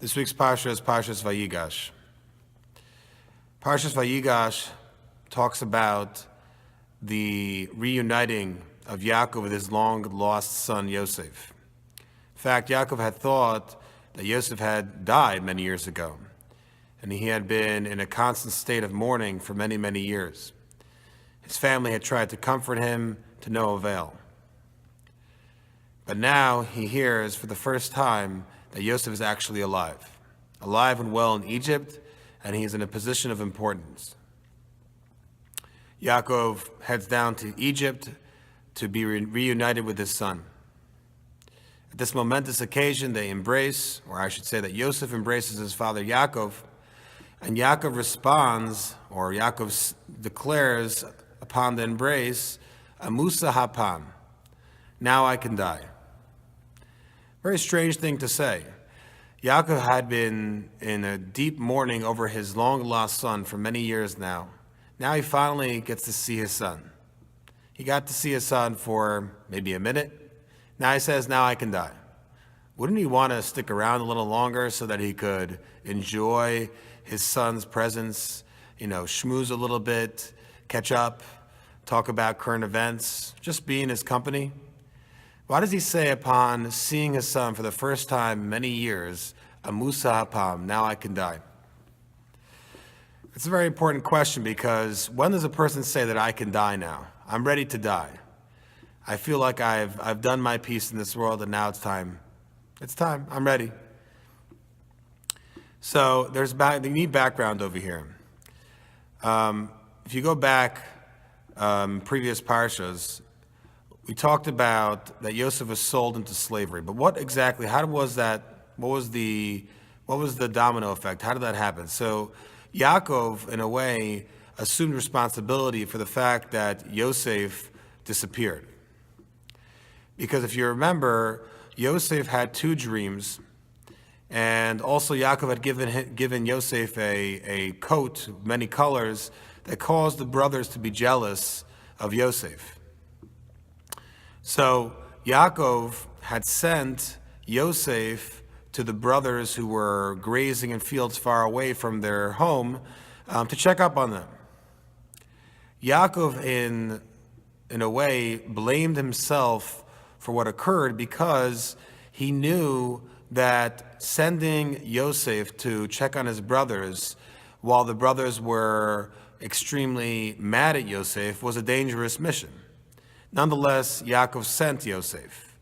This week's Parsha is Parshas Va'Yigash. Parshas Va'Yigash talks about the reuniting of Yaakov with his long-lost son Yosef. In fact, Yaakov had thought that Yosef had died many years ago, and he had been in a constant state of mourning for many, many years. His family had tried to comfort him to no avail. But now he hears for the first time that Yosef is actually alive and well in Egypt, and he's in a position of importance. Yaakov heads down to Egypt to be reunited with his son. At this momentous occasion, they embrace, or I should say that Yosef embraces his father Yaakov, and Yaakov responds, or Yaakov declares upon the embrace, Amusa hapam, now I can die. Very strange thing to say. Yaakov had been in a deep mourning over his long-lost son for many years now. Now he finally gets to see his son. He got to see his son for maybe a minute. Now he says, now I can die. Wouldn't he want to stick around a little longer so that he could enjoy his son's presence, schmooze a little bit, catch up, talk about current events, just be in his company? Why does he say upon seeing his son for the first time in many years, Amusa hapam, now I can die? It's a very important question, because when does a person say that I can die now? I'm ready to die. I feel like I've done my piece in this world, and now it's time. It's time. I'm ready. So you need background over here. If you go back previous parshas, we talked about that Yosef was sold into slavery. But what was the domino effect? How did that happen? So Yaakov, in a way, assumed responsibility for the fact that Yosef disappeared. Because if you remember, Yosef had two dreams, and also Yaakov had given Yosef a coat of many colors that caused the brothers to be jealous of Yosef. So Yaakov had sent Yosef to the brothers who were grazing in fields far away from their home to check up on them. Yaakov, in a way, blamed himself for what occurred, because he knew that sending Yosef to check on his brothers while the brothers were extremely mad at Yosef was a dangerous mission. Nonetheless, Yaakov sent Yosef.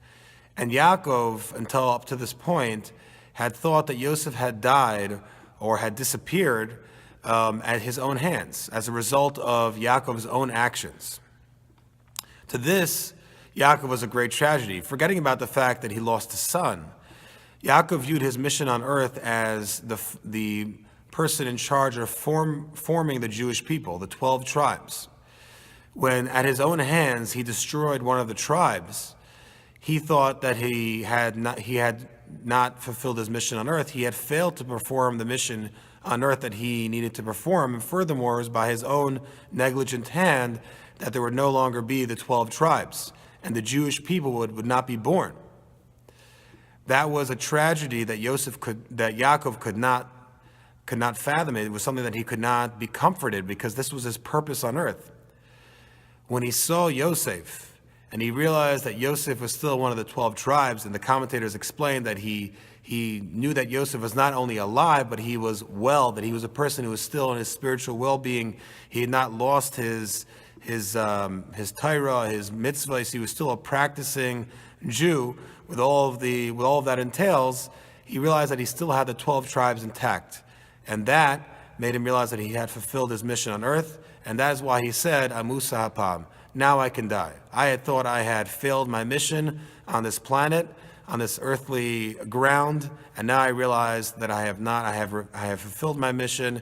And Yaakov, until up to this point, had thought that Yosef had died or had disappeared at his own hands as a result of Yaakov's own actions. To this, Yaakov was a great tragedy. Forgetting about the fact that he lost his son, Yaakov viewed his mission on earth as the person in charge of forming the Jewish people, the 12 tribes. When at his own hands he destroyed one of the tribes, he thought that he had not fulfilled his mission on earth. He had failed to perform the mission on earth that he needed to perform, and furthermore, it was by his own negligent hand that there would no longer be the 12 tribes, and the Jewish people would not be born. That was a tragedy that Yaakov could not fathom. It was something that he could not be comforted, because this was his purpose on earth. When he saw Yosef, and he realized that Yosef was still one of the 12 tribes, and the commentators explained that he knew that Yosef was not only alive, but he was well, that he was a person who was still in his spiritual well-being. He had not lost his Torah, his mitzvahs. He was still a practicing Jew with all of that entails. He realized that he still had the 12 tribes intact, and that made him realize that he had fulfilled his mission on earth. And that is why he said, Amusa hapam, now I can die. I had thought I had failed my mission on this planet, on this earthly ground, and now I realize that I have not. I have fulfilled my mission,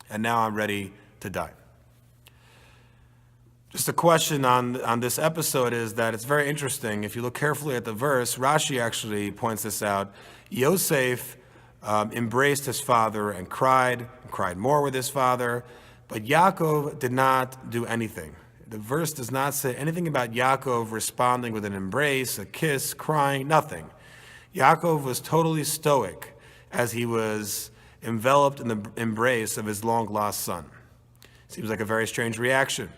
and now I'm ready to die. Just a question on this episode is that it's very interesting. If you look carefully at the verse, Rashi actually points this out. Yosef embraced his father and cried more with his father. But Yaakov did not do anything. The verse does not say anything about Yaakov responding with an embrace, a kiss, crying, nothing. Yaakov was totally stoic as he was enveloped in the embrace of his long-lost son. Seems like a very strange reaction.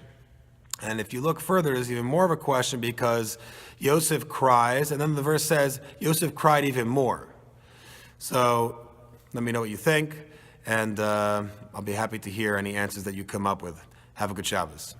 And if you look further, there's even more of a question, because Yosef cries, and then the verse says Yosef cried even more. So let me know what you think, and I'll be happy to hear any answers that you come up with. Have a good Shabbos.